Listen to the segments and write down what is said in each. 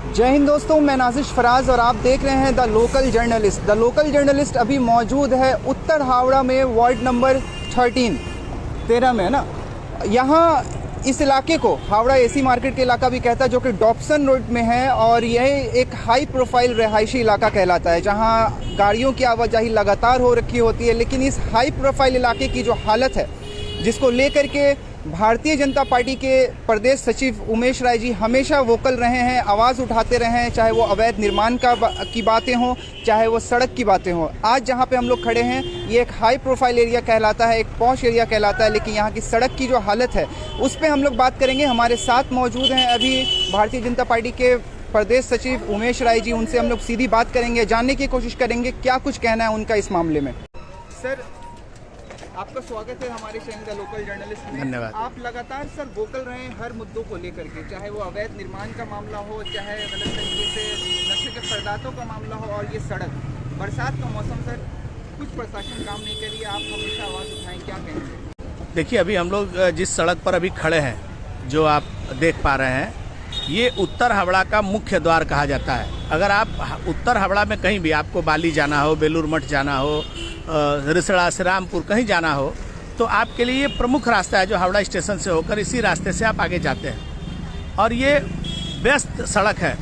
जय हिंद दोस्तों, मैं नाजिश फराज और आप देख रहे हैं the local journalist. The local journalist अभी मौजूद है उत्तर हावड़ा में, वार्ड नंबर 13 में है ना। यहाँ इस इलाके को हावड़ा एसी मार्केट के इलाका भी कहता है, जो कि डॉप्सन रोड में है, और यह एक हाई प्रोफाइल रिहायशी इलाका कहलाता है, जहाँ गाड़ियों की आवाजाही लगातार हो रखी होती है। लेकिन इस हाई प्रोफाइल इलाके की जो हालत है, जिसको लेकर के भारतीय जनता पार्टी के प्रदेश सचिव उमेश राय जी हमेशा वोकल रहे हैं, आवाज़ उठाते रहे हैं, चाहे वो अवैध निर्माण की बातें हों, चाहे वो सड़क की बातें हों। आज जहां पे हम लोग खड़े हैं, ये एक हाई प्रोफाइल एरिया कहलाता है, एक पॉश एरिया कहलाता है, लेकिन यहाँ की सड़क की जो हालत है उस पर हम लोग बात करेंगे। हमारे साथ मौजूद हैं अभी भारतीय जनता पार्टी के प्रदेश सचिव उमेश राय जी, उनसे हम लोग सीधी बात करेंगे, जानने की कोशिश करेंगे क्या कुछ कहना है उनका इस मामले में। सर, आपका स्वागत है हमारे चैनल द लोकल जर्नलिस्ट में। धन्यवाद। आप लगातार सर वोकल रहे हैं हर मुद्दों को लेकर के, चाहे वो अवैध निर्माण का मामला हो, चाहे गलत तरीके से नशे के पदार्थों का मामला हो, और ये सड़क, बरसात का मौसम सर, कुछ प्रशासन काम नहीं करिए, आप हमेशा आवाज़ उठाएं, क्या कहेंगे? देखिए, अभी हम लोग जिस सड़क पर अभी खड़े हैं, जो आप देख पा रहे हैं, ये उत्तर हावड़ा का मुख्य द्वार कहा जाता है। अगर आप उत्तर हावड़ा में कहीं भी आपको बाली जाना हो, बेलूर मठ जाना हो, रिसड़ा श्रीरामपुर कहीं जाना हो, तो आपके लिए ये प्रमुख रास्ता है जो हावड़ा स्टेशन से होकर इसी रास्ते से आप आगे जाते हैं। और ये व्यस्त सड़क है।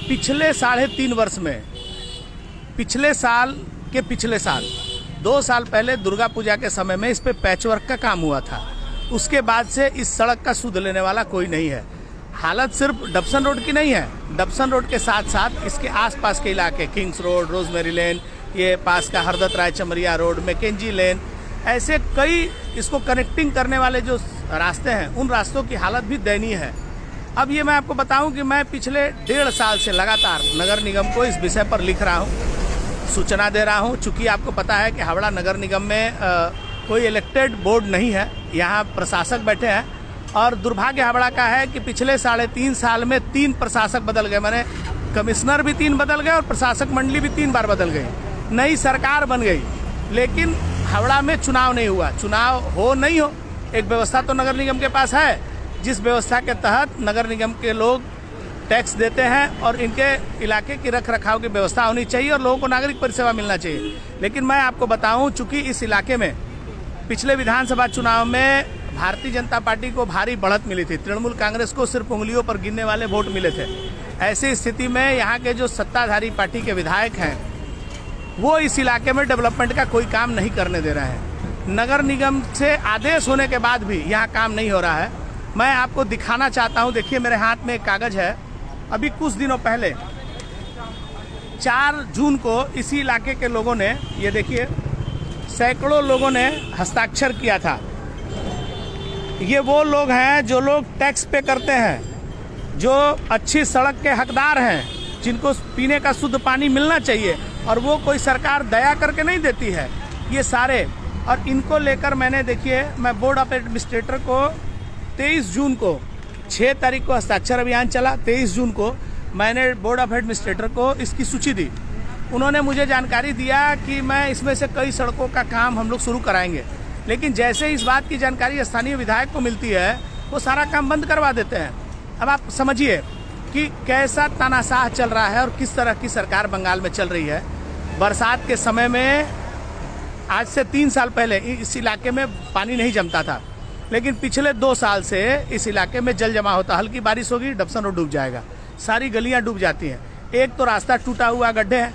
पिछले 3.5 वर्ष में, पिछले साल 2 साल पहले दुर्गा पूजा के समय में इस पे पैचवर्क का काम हुआ था। उसके बाद से इस सड़क का सुध लेने वाला कोई नहीं है। हालत सिर्फ डॉप्सन रोड की नहीं है, डॉप्सन रोड के साथ साथ इसके आसपास के इलाके, किंग्स रोड, रोजमेरी लेन, ये पास का हरदत्त राय चमरिया रोड, मैकेंजी लेन, ऐसे कई इसको कनेक्टिंग करने वाले जो रास्ते हैं, उन रास्तों की हालत भी दयनीय है। अब ये मैं आपको बताऊं कि मैं पिछले 1.5 साल से लगातार नगर निगम को इस विषय पर लिख रहा हूं, सूचना दे रहा हूं। चूँकि आपको पता है कि हावड़ा नगर निगम में कोई इलेक्टेड बोर्ड नहीं है, यहाँ प्रशासक बैठे हैं, और दुर्भाग्य हावड़ा का है कि पिछले 3.5 साल में 3 प्रशासक बदल गए। मैंने कमिश्नर भी 3 बदल गए और प्रशासक मंडली भी 3 बार बदल गई, नई सरकार बन गई, लेकिन हावड़ा में चुनाव नहीं हुआ। चुनाव हो नहीं हो, एक व्यवस्था तो नगर निगम के पास है, जिस व्यवस्था के तहत नगर निगम के लोग टैक्स देते हैं और इनके इलाके की रख रखाव की व्यवस्था होनी चाहिए और लोगों को नागरिक परिसेवा मिलना चाहिए। लेकिन मैं आपको बताऊं, चूंकि इस इलाके में पिछले विधानसभा चुनाव में भारतीय जनता पार्टी को भारी बढ़त मिली थी, तृणमूल कांग्रेस को सिर्फ उंगलियों पर गिनने वाले वोट मिले थे। ऐसी स्थिति में यहाँ के जो सत्ताधारी पार्टी के विधायक हैं, वो इस इलाके में डेवलपमेंट का कोई काम नहीं करने दे रहे हैं। नगर निगम से आदेश होने के बाद भी यहाँ काम नहीं हो रहा है। मैं आपको दिखाना चाहता हूँ, देखिए मेरे हाथ में एक कागज है। अभी कुछ दिनों पहले 4 जून को इसी इलाके के लोगों ने, ये देखिए, सैकड़ों लोगों ने हस्ताक्षर किया था। ये वो लोग हैं जो लोग टैक्स पे करते हैं, जो अच्छी सड़क के हकदार हैं, जिनको पीने का शुद्ध पानी मिलना चाहिए, और वो कोई सरकार दया करके नहीं देती है, ये सारे। और इनको लेकर मैंने, देखिए, मैं बोर्ड ऑफ एडमिनिस्ट्रेटर को 23 जून को, 6 तारीख को हस्ताक्षर अभियान चला, 23 जून को मैंने बोर्ड ऑफ एडमिनिस्ट्रेटर को इसकी सूची दी। उन्होंने मुझे जानकारी दिया कि मैं इसमें से कई सड़कों का काम हम लोग शुरू कराएंगे, लेकिन जैसे इस बात की जानकारी स्थानीय विधायक को मिलती है, वो सारा काम बंद करवा देते हैं। अब आप समझिए कि कैसा तानाशाह चल रहा है और किस तरह की सरकार बंगाल में चल रही है। बरसात के समय में, आज से 3 साल पहले इस इलाके में पानी नहीं जमता था, लेकिन पिछले 2 साल से इस इलाके में जल जमा होता। हल्की बारिश होगी, डॉप्सन रोड डूब जाएगा, सारी गलियां डूब जाती हैं। एक तो रास्ता टूटा हुआ, गड्ढे हैं,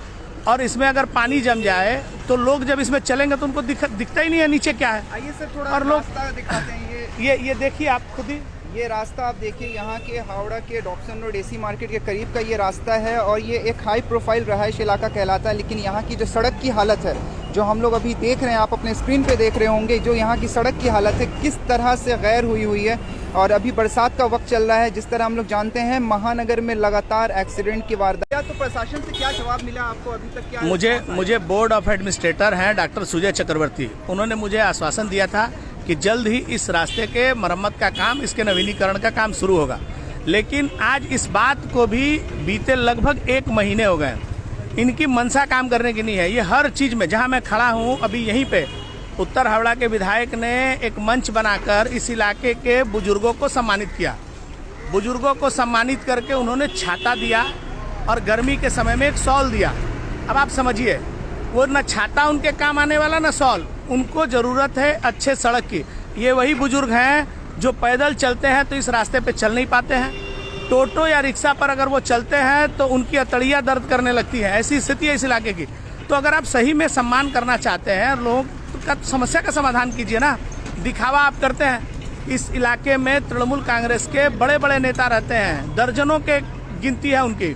और इसमें अगर पानी जम जाए तो लोग जब इसमें चलेंगे तो उनको दिखता ही नहीं है नीचे क्या है। आइए सर, थोड़ा और लोग रास्ता दिखाते हैं। ये देखिए आप खुद ही, ये रास्ता आप देखिए, यहाँ के हावड़ा के डॉप्सन रोड एसी मार्केट के करीब का ये रास्ता है, और ये एक हाई प्रोफाइल रहायश इलाका कहलाता है। लेकिन यहाँ की जो सड़क की हालत है, जो हम लोग अभी देख रहे हैं, आप अपने स्क्रीन पे देख रहे होंगे, जो यहाँ की सड़क की हालत है किस तरह से गैर हुई है। और अभी बरसात का वक्त चल रहा है, जिस तरह हम लोग जानते हैं महानगर में लगातार एक्सीडेंट की वारदात। तो प्रशासन से क्या जवाब मिला आपको अभी तक? क्या मुझे बोर्ड ऑफ एडमिनिस्ट्रेटर हैं डॉक्टर सुजय चक्रवर्ती, उन्होंने मुझे आश्वासन दिया था कि जल्द ही इस रास्ते के मरम्मत का काम, इसके नवीनीकरण का काम शुरू होगा। लेकिन आज इस बात को भी बीते लगभग 1 महीने हो गए। इनकी मनसा काम करने की नहीं है। ये हर चीज़ में, जहां मैं खड़ा हूं अभी यहीं पे, उत्तर हावड़ा के विधायक ने एक मंच बनाकर इस इलाके के बुजुर्गों को सम्मानित किया। बुजुर्गों को सम्मानित करके उन्होंने छाता दिया, और गर्मी के समय में एक शॉल दिया। अब आप समझिए, वो न छाता उनके काम आने वाला न शॉल, उनको ज़रूरत है अच्छे सड़क की। ये वही बुजुर्ग हैं जो पैदल चलते हैं तो इस रास्ते पे चल नहीं पाते हैं, टोटो या रिक्शा पर अगर वो चलते हैं तो उनकी अतड़ियाँ दर्द करने लगती हैं। ऐसी स्थिति है इस इलाके की। तो अगर आप सही में सम्मान करना चाहते हैं, लोगों का समस्या का समाधान कीजिए ना। दिखावा आप करते हैं। इस इलाके में तृणमूल कांग्रेस के बड़े बड़े नेता रहते हैं, दर्जनों के गिनती है उनकी।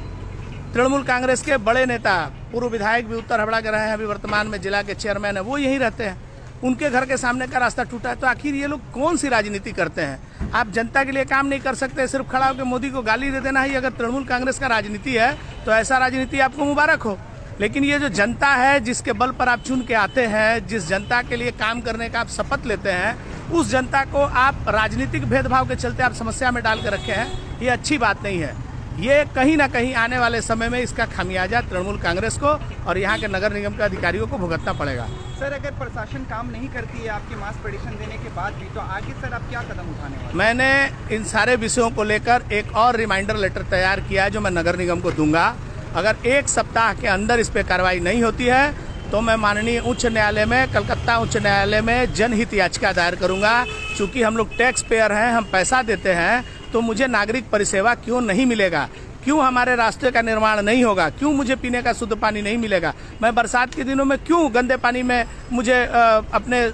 तृणमूल कांग्रेस के बड़े नेता, पूर्व विधायक भी उत्तर हवड़ा के रहे हैं, अभी वर्तमान में जिला के चेयरमैन है, वो यहीं रहते हैं। उनके घर के सामने का रास्ता टूटा है। तो आखिर ये लोग कौन सी राजनीति करते हैं? आप जनता के लिए काम नहीं कर सकते, सिर्फ खड़ा होकर मोदी को गाली दे देना ही अगर तृणमूल कांग्रेस का राजनीति है तो ऐसा राजनीति आपको मुबारक हो। लेकिन ये जो जनता है जिसके बल पर आप चुन के आते हैं, जिस जनता के लिए काम करने का आप शपथ लेते हैं, उस जनता को आप राजनीतिक भेदभाव के चलते आप समस्या में डाल के रखे हैं, ये अच्छी बात नहीं है। ये कहीं ना कहीं आने वाले समय में इसका खामियाजा तृणमूल कांग्रेस को और यहाँ के नगर निगम के अधिकारियों को भुगतना पड़ेगा। सर, अगर प्रशासन काम नहीं करती है आपकी मास पिटीशन देने के बाद भी, तो आगे सर आप क्या कदम उठाने वाले? मैंने इन सारे विषयों को लेकर एक और रिमाइंडर लेटर तैयार किया है जो मैं नगर निगम को दूंगा। अगर एक सप्ताह के अंदर इस पर कार्रवाई नहीं होती है तो मैं माननीय उच्च न्यायालय में, कलकत्ता उच्च न्यायालय में जनहित याचिका दायर करूंगा। चूंकि हम लोग टैक्स पेयर हैं, हम पैसा देते हैं, तो मुझे नागरिक परिसेवा क्यों नहीं मिलेगा? क्यों हमारे रास्ते का निर्माण नहीं होगा? क्यों मुझे पीने का शुद्ध पानी नहीं मिलेगा? मैं बरसात के दिनों में क्यों गंदे पानी में मुझे अपने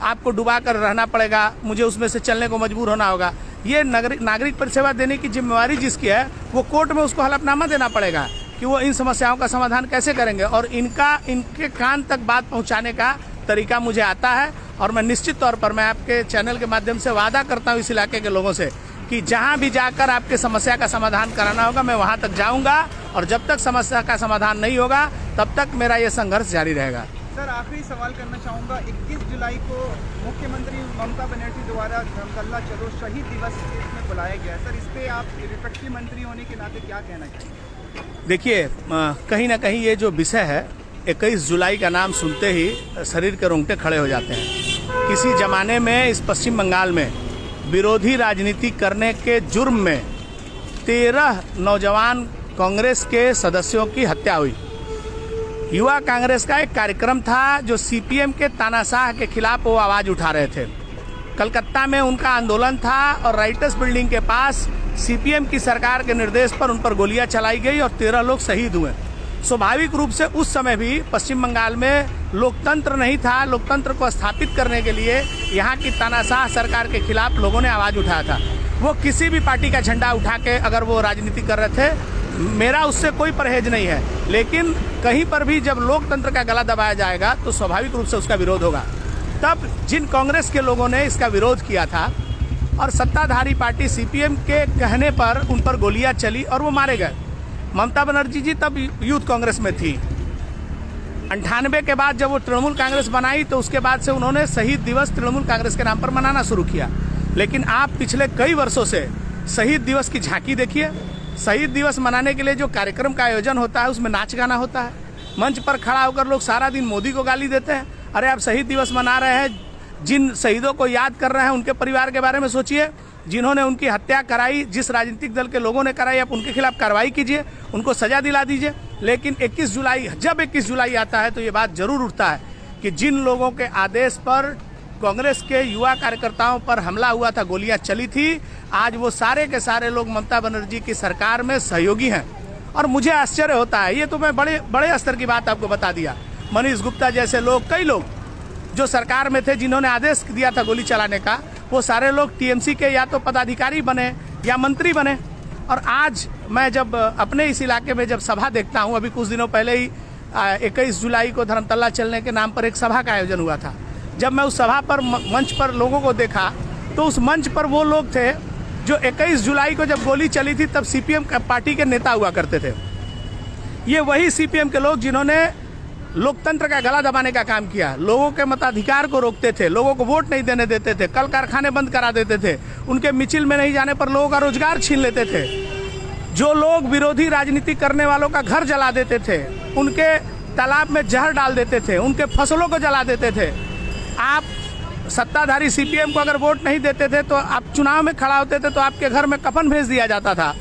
आप को डुबा कर रहना पड़ेगा? मुझे उसमें से चलने को मजबूर होना होगा। ये नागरिक परिसेवा देने की जिम्मेवारी जिसकी है, वो कोर्ट में उसको हलफनामा देना पड़ेगा कि वो इन समस्याओं का समाधान कैसे करेंगे। और इनके कान तक बात पहुंचाने का तरीका मुझे आता है। और मैं निश्चित तौर पर मैं आपके चैनल के माध्यम से वादा करता हूं इस इलाके के लोगों से कि जहां भी जाकर आपके समस्या का समाधान कराना होगा, मैं वहां तक जाऊंगा। और जब तक समस्या का समाधान नहीं होगा तब तक मेरा ये संघर्ष जारी रहेगा। सर, आखिरी सवाल करना चाहूँगा। 21 जुलाई को मुख्यमंत्री ममता बनर्जी द्वारा धर्मतल्ला चलो शहीद दिवस में बुलाया गया। सर, इस पर आप विपक्षी मंत्री होने के नाते क्या कहना चाहिए? देखिए, कहीं ना कहीं ये जो विषय है, 21 जुलाई का नाम सुनते ही शरीर के रोंगटे खड़े हो जाते हैं। किसी जमाने में इस पश्चिम बंगाल में विरोधी राजनीति करने के जुर्म में 13 नौजवान कांग्रेस के सदस्यों की हत्या हुई। युवा कांग्रेस का एक कार्यक्रम था जो सीपीएम के तानाशाह के खिलाफ वो आवाज उठा रहे थे। कलकत्ता में उनका आंदोलन था और राइटर्स बिल्डिंग के पास सीपीएम की सरकार के निर्देश पर उन पर गोलियां चलाई गई और 13 लोग शहीद हुए। स्वाभाविक रूप से उस समय भी पश्चिम बंगाल में लोकतंत्र नहीं था। लोकतंत्र को स्थापित करने के लिए यहाँ की तानाशाह सरकार के खिलाफ लोगों ने आवाज उठाया था। वो किसी भी पार्टी का झंडा उठा के अगर वो राजनीति कर रहे थे, मेरा उससे कोई परहेज नहीं है। लेकिन कहीं पर भी जब लोकतंत्र का गला दबाया जाएगा तो स्वाभाविक रूप से उसका विरोध होगा। तब जिन कांग्रेस के लोगों ने इसका विरोध किया था और सत्ताधारी पार्टी सीपीएम के कहने पर उन पर गोलियां चली और वो मारे गए। ममता बनर्जी जी तब यूथ कांग्रेस में थी। 98 के बाद जब वो तृणमूल कांग्रेस बनाई तो उसके बाद से उन्होंने शहीद दिवस तृणमूल कांग्रेस के नाम पर मनाना शुरू किया। लेकिन आप पिछले कई वर्षों से शहीद दिवस की झांकी देखिए। शहीद दिवस मनाने के लिए जो कार्यक्रम का आयोजन होता है उसमें नाच गाना होता है। मंच पर खड़ा होकर लोग सारा दिन मोदी को गाली देते हैं। अरे आप शहीद दिवस मना रहे हैं, जिन शहीदों को याद कर रहे हैं उनके परिवार के बारे में सोचिए। जिन्होंने उनकी हत्या कराई, जिस राजनीतिक दल के लोगों ने कराई, आप उनके खिलाफ कार्रवाई कीजिए, उनको सजा दिला दीजिए। लेकिन 21 जुलाई आता है तो ये बात जरूर उठता है कि जिन लोगों के आदेश पर कांग्रेस के युवा कार्यकर्ताओं पर हमला हुआ था, गोलियां चली थी, आज वो सारे के सारे लोग ममता बनर्जी की सरकार में सहयोगी हैं। और मुझे आश्चर्य होता है, ये तो मैं बड़े स्तर की बात आपको बता दिया। मनीष गुप्ता जैसे लोग, कई लोग जो सरकार में थे जिन्होंने आदेश दिया था गोली चलाने का, वो सारे लोग टीएमसी के या तो पदाधिकारी बने या मंत्री बने। और आज मैं जब अपने इस इलाके में जब सभा देखता हूँ, अभी कुछ दिनों पहले ही 21 जुलाई को धर्मतल्ला चलने के नाम पर एक सभा का आयोजन हुआ था। जब मैं उस सभा पर मंच पर लोगों को देखा तो उस मंच पर वो लोग थे जो 21 जुलाई को जब गोली चली थी तब सीपीएम पार्टी के नेता हुआ करते थे। ये वही सीपीएम के लोग जिन्होंने लोकतंत्र का गला दबाने का काम किया, लोगों के मताधिकार को रोकते थे, लोगों को वोट नहीं देने देते थे, कल कारखाने बंद करा देते थे, उनके मिचिल में नहीं जाने पर लोगों का रोजगार छीन लेते थे, जो लोग विरोधी राजनीति करने वालों का घर जला देते थे, उनके तालाब में जहर डाल देते थे, उनके फसलों को जला देते थे। आप सत्ताधारी सीपीएम को अगर वोट नहीं देते थे तो आप चुनाव में खड़ा होते थे तो आपके घर में कफन भेज दिया जाता था।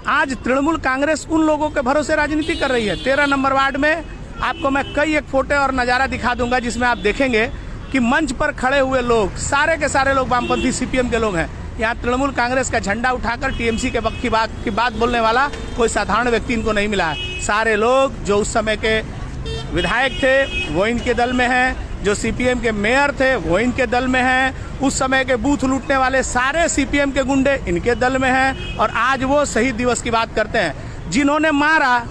आज तृणमूल कांग्रेस उन लोगों के भरोसे राजनीति कर रही है। 13 नंबर वार्ड में आपको मैं कई एक फोटो और नज़ारा दिखा दूंगा जिसमें आप देखेंगे कि मंच पर खड़े हुए लोग सारे के सारे लोग वामपंथी सीपीएम के लोग हैं। यहाँ तृणमूल कांग्रेस का झंडा उठाकर टीएमसी के वक्त की बात बोलने वाला कोई साधारण व्यक्ति इनको नहीं मिला है। सारे लोग जो उस समय के विधायक थे वो इनके दल में हैं, जो सीपीएम के मेयर थे वो इनके दल में हैं, उस समय के बूथ लूटने वाले सारे सीपीएम के गुंडे इनके दल में हैं। और आज वो शहीद दिवस की बात करते हैं। जिन्होंने मारा,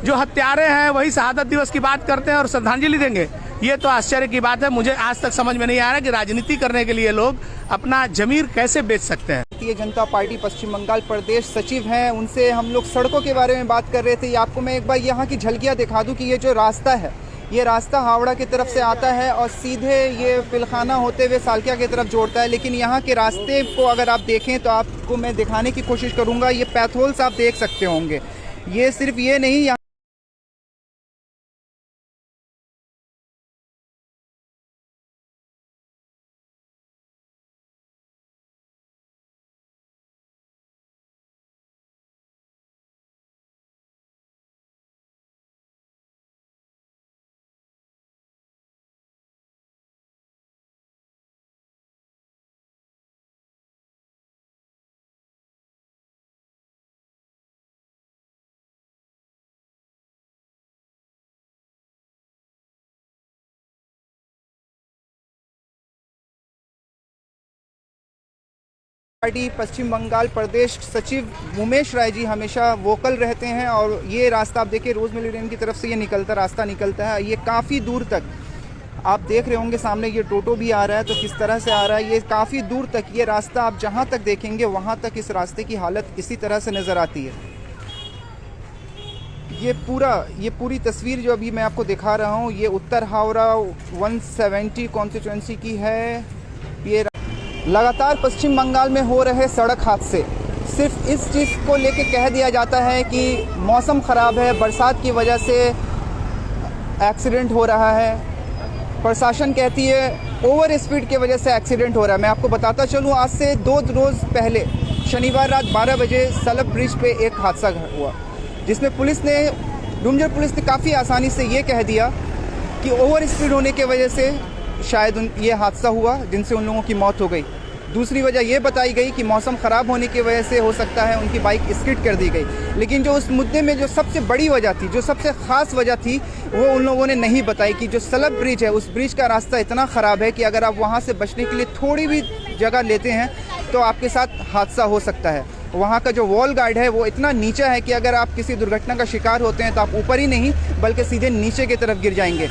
जो हत्यारे हैं, वही शहादत दिवस की बात करते हैं और श्रद्धांजलि देंगे। ये तो आश्चर्य की बात है। मुझे आज तक समझ में नहीं आ रहा कि राजनीति करने के लिए लोग अपना जमीर कैसे बेच सकते हैं। भारतीय जनता पार्टी पश्चिम बंगाल प्रदेश सचिव हैं, उनसे हम लोग सड़कों के बारे में बात कर रहे थे। आपको मैं एक बार यहाँ की झलकियाँ दिखा दूँ कि ये जो रास्ता है, ये रास्ता हावड़ा की तरफ से आता है और सीधे ये पिलखाना होते हुए सालकिया की तरफ जोड़ता है। लेकिन यहाँ के रास्ते को अगर आप देखें तो आपको मैं दिखाने की कोशिश करूँगा। ये पैथोल्स आप देख सकते होंगे। ये सिर्फ ये नहीं, पार्टी पश्चिम बंगाल प्रदेश सचिव उमेश राय जी हमेशा वोकल रहते हैं। और ये रास्ता आप देखिए, रोज मिलेनियम की तरफ से ये रास्ता निकलता है। ये काफ़ी दूर तक आप देख रहे होंगे, सामने ये टोटो भी आ रहा है, तो किस तरह से आ रहा है। ये काफ़ी दूर तक ये रास्ता आप जहाँ तक देखेंगे वहाँ तक इस रास्ते की हालत इसी तरह से नज़र आती है। ये पूरी तस्वीर जो अभी मैं आपको दिखा रहा हूँ, ये उत्तर हावड़ा 170 कॉन्स्टिट्यूंसी की है। ये लगातार पश्चिम बंगाल में हो रहे सड़क हादसे सिर्फ इस चीज़ को लेके कह दिया जाता है कि मौसम ख़राब है, बरसात की वजह से एक्सीडेंट हो रहा है। प्रशासन कहती है ओवर स्पीड की वजह से एक्सीडेंट हो रहा है। मैं आपको बताता चलूँ, आज से 2 रोज़ पहले शनिवार रात 12 बजे सलब ब्रिज पे एक हादसा हुआ, जिसमें डूमजर पुलिस ने काफ़ी आसानी से ये कह दिया कि ओवर स्पीड होने की वजह से शायद ये हादसा हुआ, जिनसे उन लोगों की मौत हो गई। दूसरी वजह ये बताई गई कि मौसम ख़राब होने की वजह से हो सकता है उनकी बाइक स्किड कर दी गई। लेकिन जो उस मुद्दे में जो सबसे बड़ी वजह थी, जो सबसे ख़ास वजह थी, वो उन लोगों ने नहीं बताई कि जो सलब ब्रिज है, उस ब्रिज का रास्ता इतना ख़राब है कि अगर आप वहाँ से बचने के लिए थोड़ी भी जगह लेते हैं तो आपके साथ हादसा हो सकता है। वहाँ का जो वॉल गार्ड है वो इतना नीचा है कि अगर आप किसी दुर्घटना का शिकार होते हैं तो आप ऊपर ही नहीं बल्कि सीधे नीचे की तरफ गिर जाएंगे।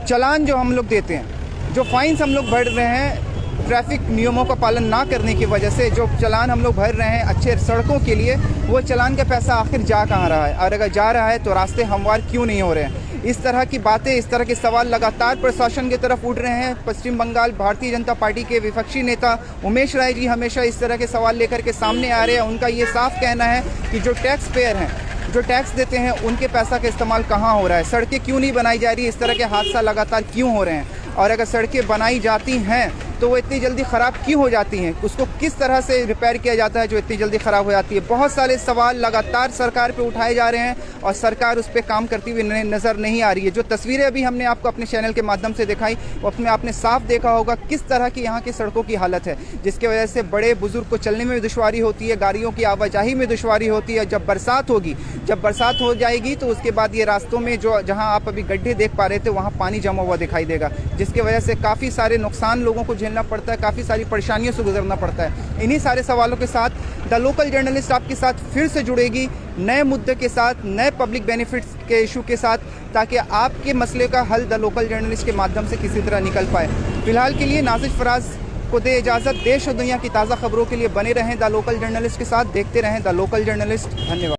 चालान जो हम लोग देते हैं, जो फाइन्स हम लोग भर रहे हैं ट्रैफिक नियमों का पालन ना करने की वजह से, जो चालान हम लोग भर रहे हैं अच्छे सड़कों के लिए, वो चालान का पैसा आखिर जा कहाँ रहा है? और अगर जा रहा है तो रास्ते हमवार क्यों नहीं हो रहे हैं? इस तरह की बातें, इस तरह के सवाल लगातार प्रशासन की तरफ उठ रहे हैं। पश्चिम बंगाल भारतीय जनता पार्टी के विपक्षी नेता उमेश राय जी हमेशा इस तरह के सवाल लेकर के सामने आ रहे हैं। उनका ये साफ कहना है कि जो टैक्स पेयर हैं, जो टैक्स देते हैं, उनके पैसा का इस्तेमाल कहाँ हो रहा है? सड़कें क्यों नहीं बनाई जा रही? इस तरह के हादसा लगातार क्यों हो रहे हैं? और अगर सड़कें बनाई जाती हैं तो वो इतनी जल्दी ख़राब क्यों हो जाती हैं? उसको किस तरह से रिपेयर किया जाता है जो इतनी जल्दी ख़राब हो जाती है? बहुत सारे सवाल लगातार सरकार पे उठाए जा रहे हैं और सरकार उस पर काम करती हुई नज़र नहीं आ रही है। जो तस्वीरें अभी हमने आपको अपने चैनल के माध्यम से दिखाई, वो अपने आपने साफ देखा होगा किस तरह की यहाँ की सड़कों की हालत है, जिसकी वजह से बड़े बुजुर्ग को चलने में दुश्वारी होती है, गाड़ियों की आवाजाही में दुश्वारी होती है। जब बरसात होगी, जब बरसात हो जाएगी तो उसके बाद ये रास्तों में जो जहाँ आप अभी गड्ढे देख पा रहे थे वहाँ पानी जमा हुआ दिखाई देगा, जिसकी वजह से काफ़ी सारे नुकसान लोगों को झेलना पड़ता है, काफ़ी सारी परेशानियों से गुजरना पड़ता है। इन्हीं सारे सवालों के साथ द लोकल जर्नलिस्ट आपके साथ फिर से जुड़ेगी, नए मुद्दे के साथ, नए पब्लिक बेनिफिट्स के इशू के साथ, ताकि आपके मसले का हल द लोकल जर्नलिस्ट के माध्यम से किसी तरह निकल पाए। फिलहाल के लिए नाजिश फराज को दे इजाज़त। देश और दुनिया की ताज़ा खबरों के लिए बने रहें द लोकल जर्नलिस्ट के साथ, देखते रहें द लोकल जर्नलिस्ट। धन्यवाद।